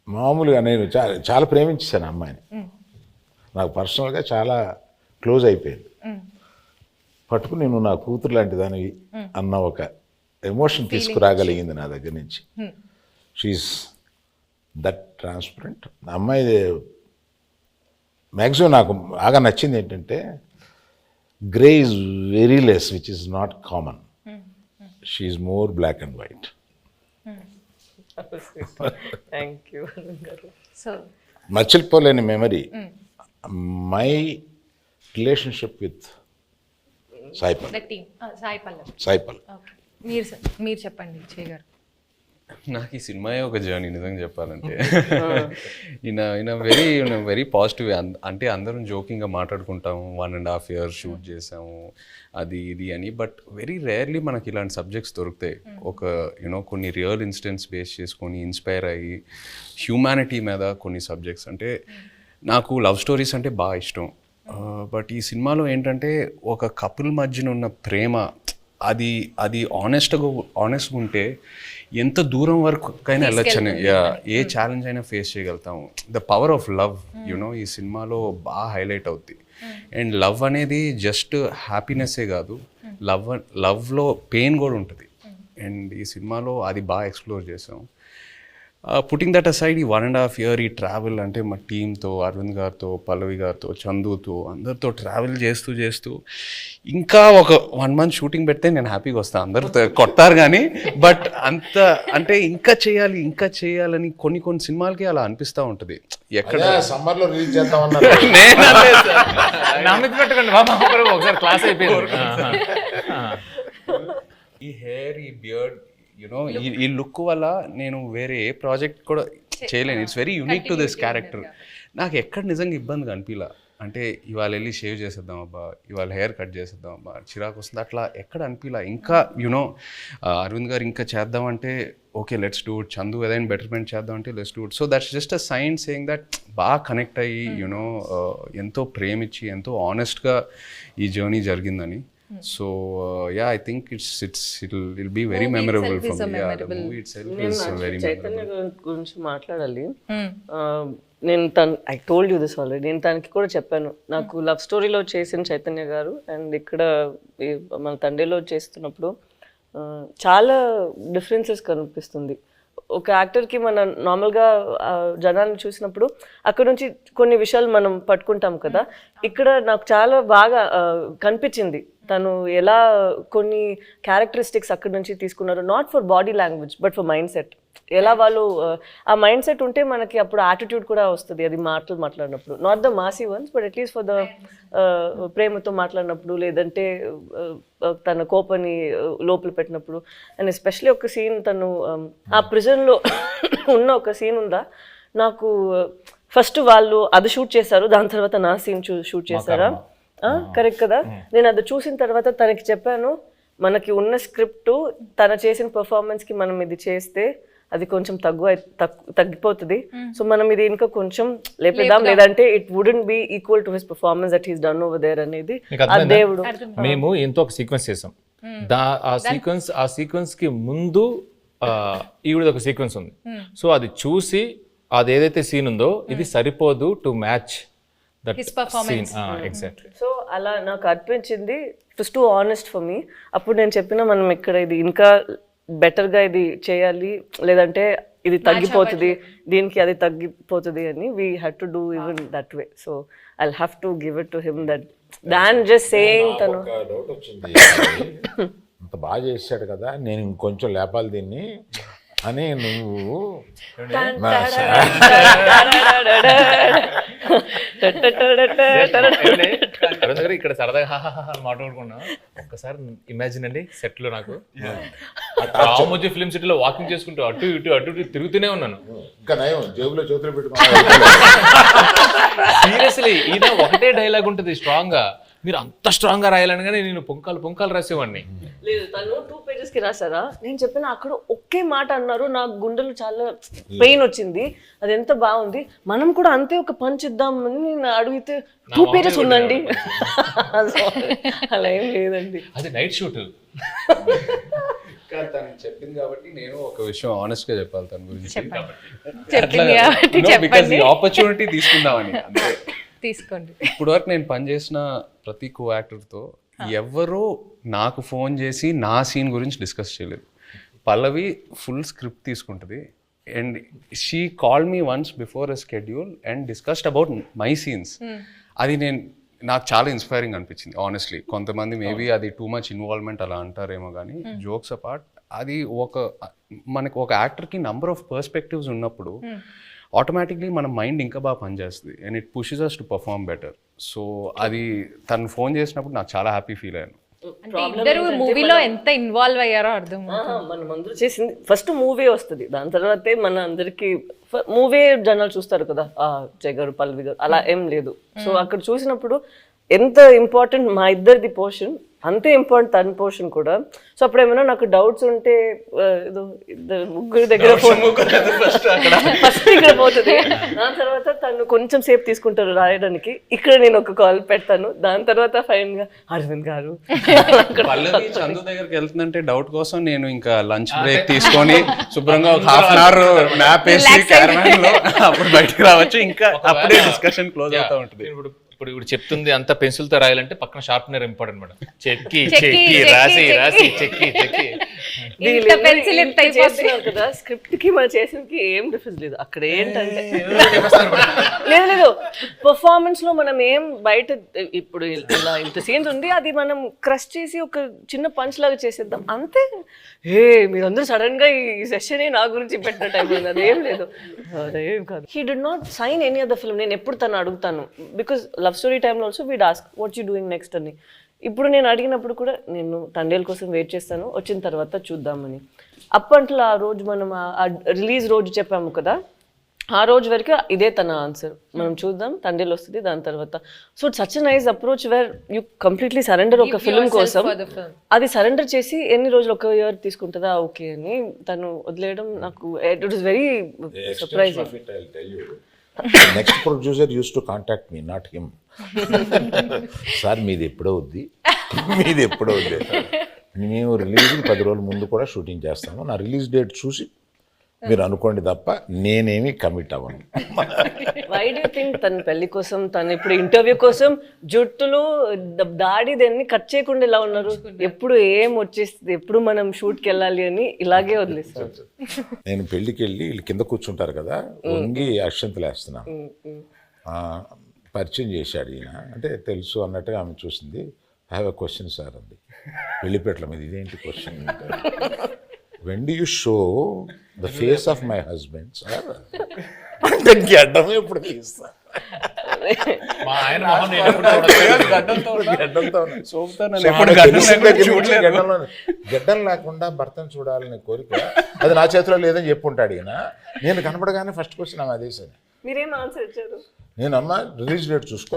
మామూలుగా నేను చాలా ప్రేమించేశాను అమ్మాయిని. నాకు పర్సనల్గా చాలా క్లోజ్ అయిపోయింది. పట్టుకుని నేను నా కూతురు లాంటి దానివి అన్న ఒక ఎమోషన్ తీసుకురాగలిగింది నా దగ్గర నుంచి. She's that transparent. అమ్మాయి మ్యాక్సిమం నాకు బాగా నచ్చింది ఏంటంటే grey is very less, which is not common. She's more black and white. Thank you. So మర్చిపోలేని memory my relationship with Saipal. Sai Pallavi. Saipal మీరు చెప్పండి విజయ్ గారు. నాకు ఈ సినిమాయే ఒక జర్నీ నిజంగా చెప్పాలంటే. ఈయన వెరీ పాజిటివ్. అంటే అందరం జోకింగ్గా మాట్లాడుకుంటాము, 1.5 years షూట్ చేసాము అది ఇది అని. బట్ వెరీ రేర్లీ మనకి ఇలాంటి సబ్జెక్ట్స్ దొరుకుతాయి. ఒక కొన్ని రియల్ ఇన్సిడెంట్స్ బేస్ చేసుకొని ఇన్స్పైర్ అయ్యి హ్యూమానిటీ మీద కొన్ని సబ్జెక్ట్స్. అంటే నాకు లవ్ స్టోరీస్ అంటే బాగా ఇష్టం. బట్ ఈ సినిమాలో ఏంటంటే ఒక కపుల్ మధ్యన ఉన్న ప్రేమ అది ఆనెస్ట్గా ఉంటే ఎంత దూరం వరకైనా వెళ్ళొచ్చని, ఏ ఛాలెంజ్ అయినా ఫేస్ చేయగలుగుతాము. ద పవర్ ఆఫ్ లవ్ ఈ సినిమాలో బాగా హైలైట్ అవుద్ది. అండ్ లవ్ అనేది జస్ట్ హ్యాపీనెస్సే కాదు, లవ్లో పెయిన్ కూడా ఉంటుంది. అండ్ ఈ సినిమాలో అది బాగా ఎక్స్ప్లోర్ చేసాం. పుట్టింగ్ దట్ అసైడ్, ఈ 1.5 year ఈ ట్రావెల్ అంటే మా టీంతో, అరవింద్ గారితో, పల్లవి గారితో, చందుతో, అందరితో ట్రావెల్ చేస్తూ ఇంకా ఒక 1 month షూటింగ్ పెడితే నేను హ్యాపీగా వస్తాను. అందరూ కొడతారు కానీ, బట్ అంత అంటే ఇంకా చేయాలని కొన్ని సినిమాలకి అలా అనిపిస్తూ ఉంటుంది. ఎక్కడ సమ్మర్లో రిలీజ్ చేద్దామన్నారు. నమ్మిది పెట్టకండి బాబా, ఒకసారి క్లాస్ అయిపోయింది. ఈ హెయిర్, ఈ బియర్డ్, ఈ లుక్ వల్ల నేను వేరే ఏ ప్రాజెక్ట్ కూడా చేయలేను. It's very unique to this character. నాకు ఎక్కడ నిజంగా ఇబ్బందిగా అనిపించలా. అంటే ఇవాళ వెళ్ళి షేవ్ చేసేద్దాం అబ్బా, ఇవాళ హెయిర్ కట్ చేసేద్దాం అబ్బా, చిరాకు వస్తుంది, అట్లా ఎక్కడ అనిపించలా. ఇంకా అరవింద్ గారు ఇంకా చేద్దామంటే okay let's do it, Chandu ఏదైనా బెటర్మెంట్ చేద్దాం అంటే let's do it. So that's just a sign saying that బాగా కనెక్ట్ అయ్యి ఎంతో ప్రేమించి ఎంతో ఆనెస్ట్గా ఈ జర్నీ జరిగిందని. So yeah, I think it'll be very memorable for me. Yeah, the movie itself is very Chaitanya memorable. గురించి మాట్లాడాలి. నేను I told you this already. నేను తనకి కూడా చెప్పాను, నాకు లవ్ స్టోరీలో చేసిన చైతన్య గారు అండ్ ఇక్కడ మన తండ్రిలో చేస్తున్నప్పుడు చాలా డిఫరెన్సెస్ కనిపిస్తుంది. ఒక యాక్టర్కి మనం నార్మల్గా జనాన్ని చూసినప్పుడు అక్కడ నుంచి కొన్ని విషయాలు మనం పట్టుకుంటాం కదా. ఇక్కడ నాకు చాలా బాగా కనిపించింది తను ఎలా కొన్ని క్యారెక్టరిస్టిక్స్ అక్కడి నుంచి తీసుకున్నారు. Not for body language but for mind set. ఎలా వాళ్ళు ఆ మైండ్ సెట్ ఉంటే మనకి అప్పుడు యాటిట్యూడ్ కూడా వస్తుంది. అది మాట్లాడినప్పుడు not the Masih once but at least for the ప్రేమతో మాట్లాడినప్పుడు, లేదంటే తన కోపాన్ని లోపల పెట్టినప్పుడు. అండ్ ఎస్పెషలీ ఒక సీన్ తను ఆ ప్రిజన్లో ఉన్న ఒక సీన్ ఉందా, నాకు ఫస్ట్ వాళ్ళు అది షూట్ చేశారు, దాని తర్వాత నా సీన్ షూట్ చేశారా, కరెక్ట్ కదా. నేను అది చూసిన తర్వాత తనకి చెప్పాను, మనకి ఉన్న స్క్రిప్ట్ తన చేసిన పర్ఫార్మెన్స్కి మనం ఇది చేస్తే అది కొంచెం తగ్గిపోతుంది. సో మనం ఇది ఇంకా కొంచెం లేపేద్దాం, లేదంటే it wouldn't be equal to his performance that he's done over there అనేది ఆ దేవుడు. మేము ఎంతో ఒక సీక్వెన్స్ చేసాం. ఆ సీక్వెన్స్ కి ముందు ఈవిడ ఒక సీక్వెన్స్ ఉంది. సో అది చూసి అది ఏదైతే సీన్ ఉందో ఇది సరిపోదు to match that His performance. Exactly. So అలా నాకు అనిపించింది it's two honest for me. అప్పుడు నేను చెప్పిన మనం ఇక్కడ ఇది ఇంకా బెటర్గా ఇది చేయాలి, లేదంటే ఇది తగ్గిపోతుంది, దీనికి అది తగ్గిపోతుంది అని we had to do even that way. So I have to give it to him that than just saying తను ఒక డౌట్ వచ్చింది, అంత బాగా చేశాడు కదా, నేను ఇంకొంచెం లేపాలి దీన్ని అని నువ్వు అరుణ్ గారు ఇక్కడ సరదాగా హాహాహా మాట్లాడుకున్నాం. ఒక్కసారి ఇమాజిన్ అండి, సెట్ లో నాకు రామోజీ ఫిల్మ్ సిటీలో వాకింగ్ చేసుకుంటూ అటు ఇటు తిరుగుతూనే ఉన్నాను. ఇంకా నయం జేబులో చేతులు పెట్టుకున్నా. సీరియస్లీ ఈయన ఒకటే డైలాగ్ ఉంటుంది స్ట్రాంగ్ గా, మీరు అంత స్ట్రాంగ్ గా రాయాలనగానే నేను పొంకాలు రాసేవాడిని. లేదు, తను 2 pages కి రాసారా, నేను చెప్పిన అక్కడ ఒకే మాట అన్నారు, నాకు గుండెలు చాలా పెయిన్ వచ్చింది, అది ఎంత బాగుంది, మనం కూడా అంతే ఒక పంచ్ ఇద్దామని నేను అడిగితే 2 pages ఉందండి. అలా ఏం లేదండి. అది నైట్ షూట్. తను చెప్పింది కాబట్టి నేను ఒక విషయం ఆనెస్ట్ గా చెప్పాలి తన గురించి. చెప్పింది కాబట్టి బికాజ్ ఈ ఆపర్చునిటీ తీసుకుందామని అంతే. తీసుకోండి. ఇప్పుడు వరకు నేను పనిచేసిన ప్రతి కో యాక్టర్తో ఎవరో నాకు ఫోన్ చేసి నా సీన్ గురించి డిస్కస్ చేయలేదు. పల్లవి ఫుల్ స్క్రిప్ట్ తీసుకుంటుంది and she call me once before a schedule and discussed about my scenes. అది నాకు చాలా ఇన్స్పైరింగ్ అనిపించింది ఆనెస్ట్లీ. కొంతమంది మేబీ అది టూ మచ్ ఇన్వాల్వ్మెంట్ అలా అంటారేమో కానీ జోక్స్ అపార్ట్ అది మనకు ఒక యాక్టర్కి నంబర్ ఆఫ్ పర్స్పెక్టివ్స్ ఉన్నప్పుడు ఆటోమేటిక్లీ మన మైండ్ ఇంకా బాగా పనిచేస్తుంది and it pushes us to perform better. So అది తను ఫోన్ చేసినప్పుడు నాకు చాలా హ్యాపీ ఫీల్ అయ్యాను. ఇద్దరు మూవీలో ఎంత ఇన్వాల్వ్ అయ్యారో అర్థం. మనం అందరూ చేసింది ఫస్ట్ మూవీ వస్తుంది, దాని తర్వాతే మన అందరికి మూవీ జనాలు చూస్తారు కదా, జయ్ గారు పల్లవి గారు అలా ఏం లేదు. సో అక్కడ చూసినప్పుడు ఎంత ఇంపార్టెంట్ మా ఇద్దరిది పోర్షన్, అంతే ఇంపార్టెంట్ తన పోర్షన్ కూడా. సో అప్పుడు ఏమైనా నాకు డౌట్స్ ఉంటే ఏదో ముగ్గురు దగ్గర ఫస్ట్ ఇక్కడ పోతుంది, దాని తర్వాత తను కొంచెం సేపు తీసుకుంటారు రాయడానికి, ఇక్కడ నేను ఒక కాల్ పెడతాను, దాని తర్వాత ఫైన్ గా అరవింద్ గారు. పల్లవి చందు దగ్గరికి వెళ్తుందంటే డౌట్ కోసం నేను ఇంకా లంచ్ బ్రేక్ తీసుకొని శుభ్రంగా ఒక హాఫ్ అన్ అవర్ మ్యాప్ వేసి క్యారవాన్ లో అప్పుడు బయటకు రావచ్చు, ఇంకా అప్పుడే డిస్కషన్ క్లోజ్ అవుతా ఉంటుంది. ఇప్పుడు చెప్తుంది అంతా పెన్సిల్ తో రాయాలంటే పక్కన షార్ప్నర్ ఇంపార్టెంట్ మేడం. చెక్కి రాసి చెక్కి కదా, స్క్రిప్ట్ కి మనం చేసినకి ఏం డిఫరెన్స్ లేదు. అక్కడ ఏంటంటే లేదు పర్ఫార్మెన్స్ లో మనం ఏం బయట ఇప్పుడు ఇలా ఇంత సీన్స్ ఉంది, అది మనం క్రష్ చేసి ఒక చిన్న పంచ్ లాగా చేసేద్దాం అంతే. మీరందరూ సడన్ గా ఈ సెషన్ నా గురించి పెట్టిన టైం ఉంది, అదేం లేదు, అదేం కాదు. He did not sign any other film. నేను ఎప్పుడు తను అడుగుతాను, బికాస్ లవ్ స్టోరీ టైంలో also we'd ask what you doing next అని. ఇప్పుడు నేను అడిగినప్పుడు కూడా నేను తండేల కోసం వెయిట్ చేస్తాను, వచ్చిన తర్వాత చూద్దామని. అప్పట్లో ఆ రోజు మనం రిలీజ్ రోజు చెప్పాము కదా, ఆ రోజు వరకు ఇదే తన ఆన్సర్, మనం చూద్దాం తండేలు వస్తుంది దాని తర్వాత. So it's such nice approach where you completely surrender ఒక ఫిల్మ్ కోసం. అది సరెండర్ చేసి ఎన్ని రోజులు, ఒక ఇయర్ తీసుకుంటుందా ఓకే అని తను వదిలేయడం నాకు it was very surprising. Next producer use to contact me, not him. Sir మీది ఎప్పుడో వద్ది, మేము రిలీజ్కి 10 రోజుల ముందు కూడా షూటింగ్ చేస్తాము, నా రిలీజ్ డేట్ చూసి మీరు అనుకోండి తప్ప నేనేమి కమిట్ అవ్వను. వై డూ థింక్ తన పెళ్లి కోసం, తను ఇప్పుడు ఇంటర్వ్యూ కోసం జుట్టులు దాడి దాన్ని కట్ చేయకుండా ఇలా ఉన్నారు? ఎప్పుడు ఏం వచ్చేస్తుంది, ఎప్పుడు మనం షూట్కి వెళ్ళాలి అని ఇలాగే వదిలేస్తారు. నేను పెళ్ళికి వెళ్ళి వీళ్ళు కింద కూర్చుంటారు కదా, వంగి అక్షంతలు వేస్తున్నాను. పరిచయం చేశాడు ఈయన, అంటే తెలుసు అన్నట్టుగా ఆమె చూసింది. I have a question sir అంది, పెళ్లిపేటల మీద. ఇదేంటి question? when do you show the face of my husband sir? అంటే గడ్డం ఎప్పుడు తీస్తా, గడ్డం లేకుండా భర్తను చూడాలనే కోరిక అది నా చేతిలో లేదని చెప్పుంటాడు ఈయన. నేను కనపడగానే ఫస్ట్ క్వశ్చన్ ఆమె అదే సార్. మీరేం ఆన్సర్ ఇచ్చారు? నేను అమ్మ రిలీజ్ డేట్ చూసుకో,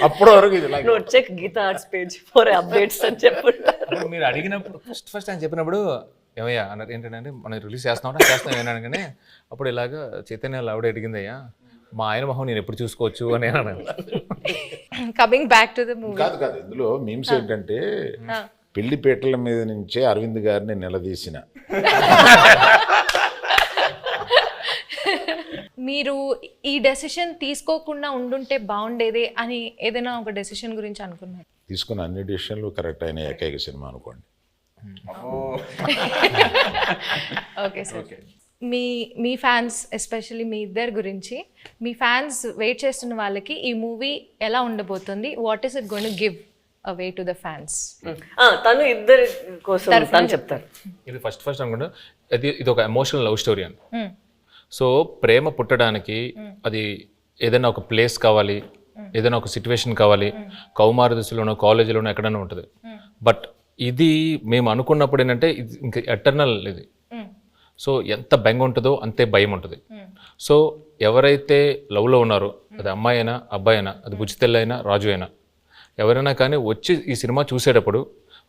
అప్పటి వరకు ఇది check Geetha Arts page for updates అని చెప్పుంటారు. మీరు అడిగినప్పుడు ఫస్ట్ ఆయన చెప్పినప్పుడు ఏమయ్యా అన్నారు, ఏంటంటే మనం రిలీజ్ చేస్తాం ఏమన్నాను, అప్పుడు ఇలాగా చైతన్య ఆవిడ అడిగిందయ్యా మా ఆయన మొహం నేను ఎప్పుడు చూసుకోవచ్చు అని అన్నాను. Coming back to the movie. కాదు ఇందులో మీమ్స్ ఏంటంటే పెళ్లిపేటల మీద నుంచే అరవింద్ గారిని నిలదీసిన. మీరు ఈ డెసిషన్ తీసుకోకుండా ఉండుంటే బాగుండేది అని ఏదైనా ఒక డెసిషన్ గురించి అనుకున్నారు? తీసుకున్న అన్ని డిసిషన్లు కరెక్ట్ అయిన ఏకైక సినిమా అనుకోండి. ఓకే సార్, మీ ఫ్యాన్స్ ఎస్పెషల్లీ మీ ఇద్దరి గురించి, మీ ఫ్యాన్స్ వెయిట్ చేస్తున్న వాళ్ళకి ఈ మూవీ ఎలా ఉండబోతుంది, what is it going to give away to the fans? తను ఇద్దరి కోసం తను చెప్తారు. ఇది ఫస్ట్ అనుకుంటా ఇది ఒక ఎమోషనల్ లవ్ స్టోరీ అని. సో ప్రేమ పుట్టడానికి అది ఏదైనా ఒక ప్లేస్ కావాలి, ఏదైనా ఒక సిచ్యువేషన్ కావాలి, కౌమార దశలోనో కాలేజీలోనో ఎక్కడైనా ఉంటుంది. బట్ ఇది మేము అనుకున్నప్పుడు ఏంటంటే ఇది ఇంకా ఎటర్నల్ ఇది. సో ఎంత బెంగ ఉంటుందో అంతే భయం ఉంటుంది. సో ఎవరైతే లవ్లో ఉన్నారో, అది అమ్మాయి అయినా అబ్బాయి అయినా, అది బుజ్జితెల్ల అయినా రాజు అయినా, ఎవరైనా కానీ వచ్చి ఈ సినిమా చూసేటప్పుడు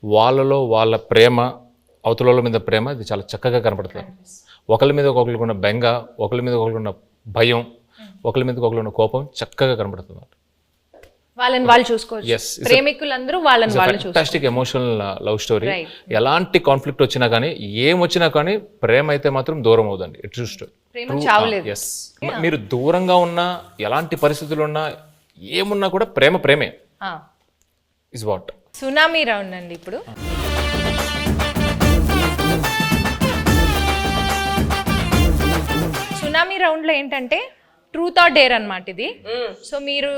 వాళ్ళలో వాళ్ళ ప్రేమ, అవతల మీద ప్రేమ ఇది చాలా చక్కగా కనపడుతుంది. ఒకరి మీద ఒకరికి ఉన్న బెంగ, ఒకరి మీద ఒకరికి ఉన్న భయం, ఒకరి మీద ఒకరికి ఉన్న కోపం చక్కగా కనపడుతుంది. వాళ్ళని వాళ్ళు చూసుకోవచ్చు, ప్రేమికులందరూ వాళ్ళని వాళ్ళు చూసుకోవచ్చు. Fantastic emotional love story. ఎలాంటి కాన్ఫ్లిక్ట్ వచ్చినా కానీ, ఏం వచ్చినా కానీ ప్రేమ అయితే మాత్రం దూరం అవుదండి. ఇట్ జస్ట్ ప్రేమ చావలేదు. ఎస్, మీరు దూరంగా ఉన్నా, ఎలాంటి పరిస్థితులు ఉన్నా, ఏమున్నా కూడా ప్రేమే ఇస్ వాట్. సునామీ రౌండ్ అండి ఇప్పుడు. సునామీ రౌండ్లో ఏంటంటే ట్రూత్ ఆర్ డేర్ అన్నమాట ఇది. సో మీరు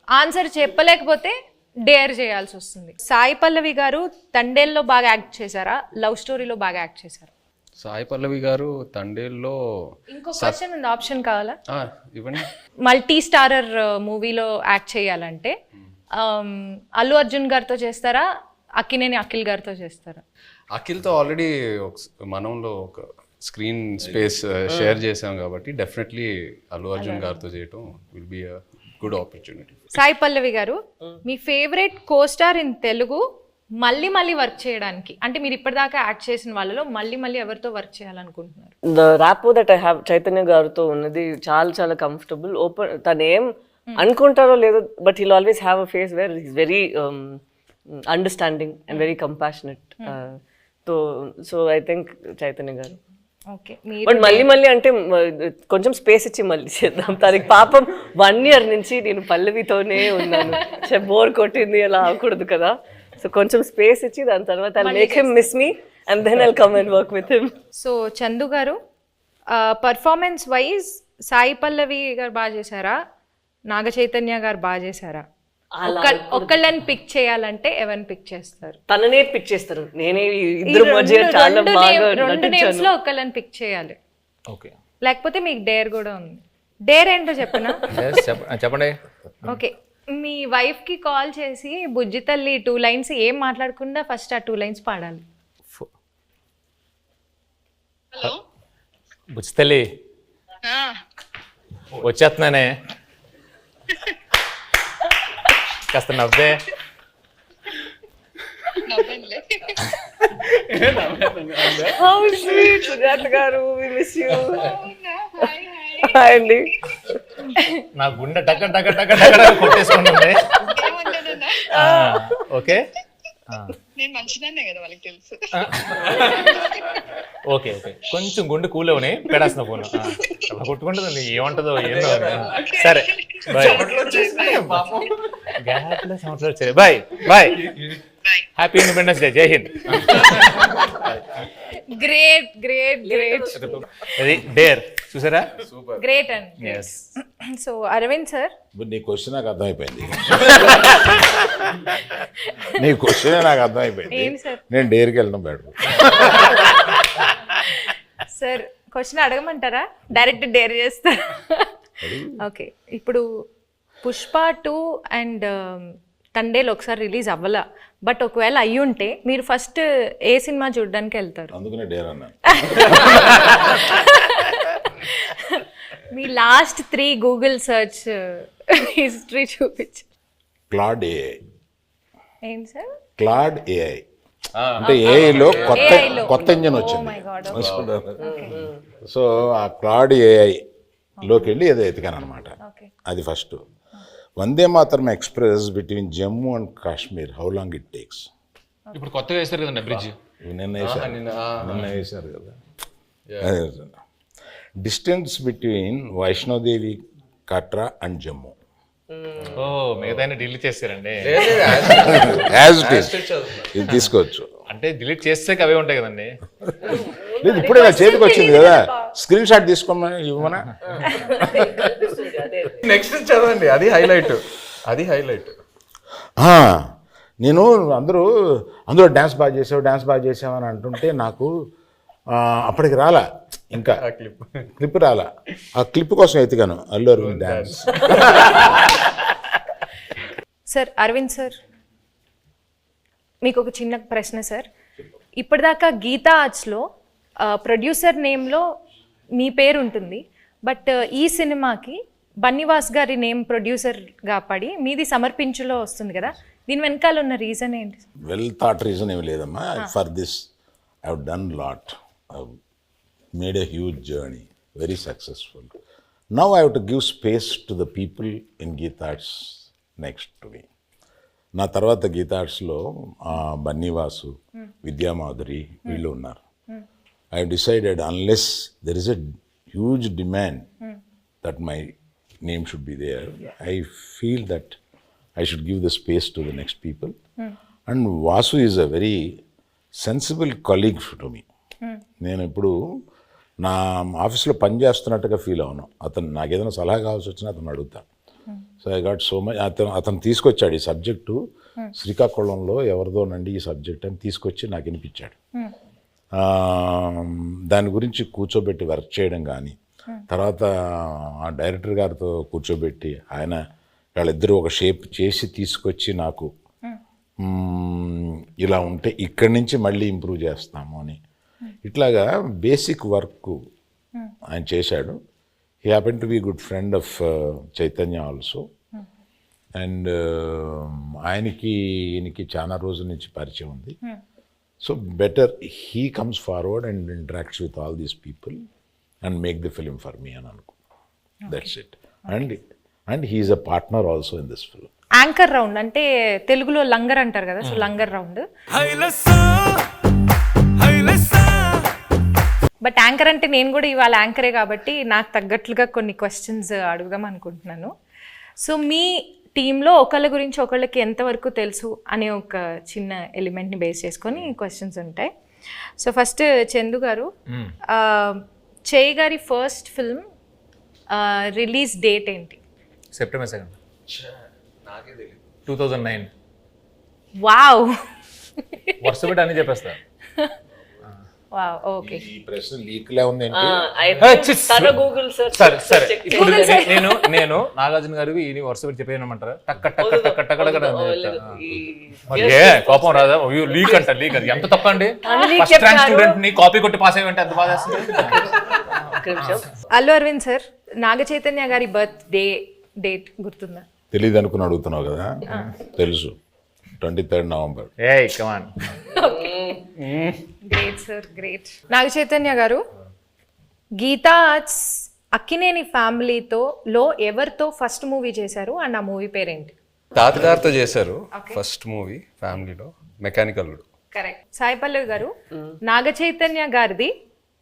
ఆన్సర్ చెప్పలేకపోతే డేర్ చేయాల్సి వస్తుంది. సాయి పల్లవి గారు తండేల్లో బాగా యాక్ట్ చేశారా, లవ్ స్టోరీలో బాగా యాక్ట్ చేశారా? సాయి పల్లవి గారు తండేల్లో ఇంకో క్వశ్చన్ ఉంది, ఆప్షన్ కావాలా? ఇవ్వండి. మల్టీ స్టారర్ మూవీలో యాక్ట్ చేయాలంటే అల్లు అర్జున్ గారితో చేస్తారా, అక్కినేని అఖిల్ గారితో చేస్తారా? అఖిల్తో ఆల్రెడీ మనంలో ఒక స్క్రీన్ స్పేస్ షేర్ చేసాం కాబట్టి డెఫినెట్లీ అల్లు అర్జున్ గారితో చేయటం will be a good opportunity. Sai Pallavi garu, మీ ఫేవరెట్ కోస్టార్ ఇన్ తెలుగు మళ్ళీ మళ్ళీ వర్క్ చేయడానికి, అంటే మీరు ఇప్పటిదాకా యాక్ట్ చేసిన వాళ్ళలో మళ్ళీ ఎవరితో వర్క్ చేయాలనుకుంటున్నారు? The rapport that I have Chaitanya గారితో ఉన్నది చాలా కంఫర్టబుల్. ఓపెన్, తను ఏం అనుకుంటారో లేదో, but he'll always have a face where is very understanding and very compassionate. So I think Chaitanya garu. Okay, but మళ్ళీ అంటే కొంచెం స్పేస్ ఇచ్చి మళ్ళీ చేద్దాం. తనకి పాపం 1 year నుంచి నేను పల్లవితోనే ఉన్నాను, బోర్ కొట్టింది, అలా అవ్వకూడదు కదా. సో కొంచెం స్పేస్ ఇచ్చి దాని తర్వాత I make him miss me and then I'll come and work with him. So Chandu garu, performance wise Sai Pallavi గారు బాగా చేశారా, నాగ చైతన్య గారు బాగా చేశారా? ఒక్కళ్ళని పిక్ చేయాలంటే ఎవరిని పిక్ చేస్తారు? తననే పిక్ చేస్తారు. నేనే ఇద్దరు మధ్య చాలా బాగా రెండు నేమ్స్ లో ఒక్కళ్ళని పిక్ చేయాలి. ఓకే, లేకపోతే మీకు డేర్ కూడా ఉంది. డేర్ ఏంటో చెప్పనా? చెప్పండి. ఓకే, మీ వైఫ్ కి కాల్ చేసి బుజ్జి తల్లి 2 lines ఏం మాట్లాడకుండా ఫస్ట్ ఆ 2 lines పాడాలి. బుజ్జితల్లి వచ్చేస్తున్నానే, కాస్త నవ్వే. How sweet, సుజాత గారు, we miss you. Hi అండి. నా గుండె టక కొట్టేసుకుంటుంది. ఓకే, నేను మంచిదాన్నే కదా వాళ్ళకి తెలుసు. ఓకే కొంచెం గుండె కూలవని పెడాల్సిన ఫోన్ కొట్టుకుంటుంది, ఏమంటుందో ఏందో. సరే బాయ్, గ్యాప్లో సంవత్సరాలు వచ్చాయి. Bye, happy independence day, Jai Hind. Great. అది డేర్ చూసారా, గ్రేట్ అండి. సో అరవింద్ సార్, నీ క్వశ్చన్ నాకు అర్థమైపోయింది. నీ క్వశ్చన్ నాకు అర్థమైపోయింది. నేను డేర్కి వెళ్ళడం బెటర్. సార్ క్వశ్చన్ అడగమంటారా, డైరెక్ట్ డేర్ చేస్తారా? ఓకే, ఇప్పుడు పుష్ప 2 అండ్ తండేలు ఒకసారి రిలీజ్ అవ్వాల, బట్ ఒకవేళ అయ్యి ఉంటే మీరు ఫస్ట్ ఏ సినిమా చూడడానికి వెళ్తారు? అందుకనే డేర్ అన్నాను. మీ లాస్ట్ 3 గూగుల్ సర్చ్ హిస్టరీ చూపించు. Claude AI. ఏంటి సార్? క్లాడ్ ఏఐ అంటే ఏఐలో కొత్త ఇంజన్ వచ్చింది. సో ఆ క్లాడ్ ఏఐ లోకి వెళ్ళి ఏదో ఎతికాను అనమాట. అది first. Vande Mataram express between Jammu and Kashmir, how long it takes? ఇప్పుడు కొత్తగా వేస్తారు కదండి బ్రిడ్జ్, నిన్న వేశారు కదా. Distance between Vaishno Devi Katra and Jammu ఓ మిగతా డిలీట్ చేస్తారండి. యాజ్ ఇట్ ఈస్ ఇది తీసుకోవచ్చు. అంటే డిలీట్ చేస్తే అవే ఉంటాయి కదండి. లేదు ఇప్పుడే నా చేతికి వచ్చింది కదా, స్క్రీన్ షాట్ తీసుకోమని ఇవ్వమనా. నెక్స్ట్ చదవండి, అది హైలైట్, అది హైలైట్. నేను అందులో డ్యాన్స్ బాగా చేసావు అని అంటుంటే నాకు అప్పటికి రాలా, ఇంకా క్లిప్ రాలా. ఆ క్లిప్ కోసం ఎత్తిగాను Allu Aravind dance. Sir Aravind sir, మీకు ఒక చిన్న ప్రశ్న సార్. ఇప్పటిదాకా గీతా ఆర్ట్స్లో ప్రొడ్యూసర్ నేమ్లో మీ పేరు ఉంటుంది, బట్ ఈ సినిమాకి బన్నీవాస్ గారి నేమ్ ప్రొడ్యూసర్గా పడి మీది సమర్పించులో వస్తుంది కదా, దీని వెనకాల ఉన్న రీజన్ ఏంటి? వెల్ థాట్ రీజన్ ఏమి లేదమ్మా. For this I have done lot, made a huge journey, very successful. Now I have to give space to the people in Geetha Arts next to me. నా తర్వాత గీతా ఆర్ట్స్లో బన్నీవాసు, విద్యామాధురి వీళ్ళు ఉన్నారు. I have decided unless there is a huge demand that my name should be there, I feel that I should give the space to the next people. And Vasu is a very sensible colleague to me. నేను ఇప్పుడు నా ఆఫీస్లో పనిచేస్తున్నట్టుగా feel అవును. అతను నాకు ఏదైనా సలహా కావాల్సి వచ్చినా అతను అడుగుతా. So I got so much. అతను తీసుకొచ్చాడు ఈ సబ్జెక్టు, శ్రీకాకుళంలో ఎవరిదోనండి ఈ సబ్జెక్ట్ అని తీసుకొచ్చి నాకు వినిపించాడు. దాని గురించి కూర్చోబెట్టి వర్క్ చేయడం కానీ, తర్వాత ఆ డైరెక్టర్ గారితో కూర్చోబెట్టి ఆయన వాళ్ళిద్దరూ ఒక షేప్ చేసి తీసుకొచ్చి నాకు ఇలా ఉంటే ఇక్కడి నుంచి మళ్ళీ ఇంప్రూవ్ చేస్తాము అని ఇట్లాగా బేసిక్ వర్క్ ఆయన చేశాడు. He happen to be good friend of Chaitanya also. And ఈయనకి చాలా రోజుల నుంచి పరిచయం ఉంది. So better he comes forward and interacts with all these people and make the film for me and Anku. That's it. And he is a partner also in this film. Anchor round అంటే తెలుగులో లంగర్ అంటారు కదా, so langar round. But anchor అంటే నేను కూడా ఇవాళ యాంకరే కాబట్టి నాకు తగ్గట్లుగా కొన్ని క్వశ్చన్స్ అడుగుదాం అనుకుంటున్నాను. సో మీ టీంలో ఒకళ్ళ గురించి ఒకళ్ళకి ఎంతవరకు తెలుసు అనే ఒక చిన్న ఎలిమెంట్ని బేస్ చేసుకొని క్వశ్చన్స్ ఉంటాయి. సో ఫస్ట్ చందు గారు, చేయి గారి ఫస్ట్ ఫిల్మ్ రిలీజ్ డేట్ ఏంటి? September 2nd, 2009. వావ్, వరుస పెట్టి అని చెప్పేస్తా. Wow, okay. ఈ ప్రశ్న లీక్లా ఉంది గూగుల్ సరే ఇప్పుడు నేను నాగార్జున గారికి ఈ వరుస పెట్టి చెప్పేయమంటారా? టక్క టక్క టక్క టక్క కోపం రాదా? లీక్ అంట, లీక్ అది ఎంత తప్ప అండి. ఫస్ట్ ర్యాంక్ స్టూడెంట్ ని కాపీ కొట్టి పాస్ అయ్యంటే ఎంత బాధ. అల్లు అరవింద్ సార్, నాగ చైతన్య గారి బర్త్డే డేట్ గుర్తుందా? తెలియదు అనుకుని అడుగుతున్నావు కదా, తెలుసు. 23rd November. ఏయ్ come on. Great sir, great. Naga Chaitanya garu, Geetha Arts Akkineni ఫ్యామిలీతో ఎవరితో ఫస్ట్ మూవీ చేశారు అండ్ ఆ మూవీ పేరేంటి? తాతగారితో చేశారు ఫస్ట్ మూవీ ఫ్యామిలీలో, మెకానికల్. కరెక్ట్. సాయి పల్లవి గారు, నాగ చైతన్య గారిది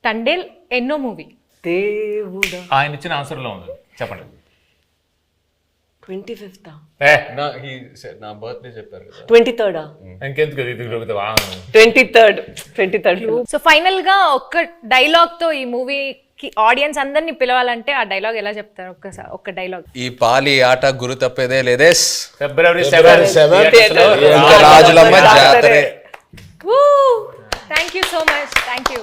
తండేల్ ఎన్నో మూవీ? దేవుడా, ఆయన ఇచ్చిన ఆన్సర్ లో ఉంది, చెప్పండి. 25th, నా బర్త్డే చెప్పారు కదా, 23rd, ఇంకెందుకు 23rd. సో ఫైనల్ గా ఒక్క డైలాగ్ తో ఈ మూవీకి ఆడియన్స్ అందరినీ పిలవాలంటే ఆ డైలాగ్ ఎలా చెప్తారు? ఒక్క డైలాగ్. ఈ పాలి ఆట గురు తప్పేదే లేదేస్, February 7th రాజులమ్మ జాతరే. Thank you so much, thank you.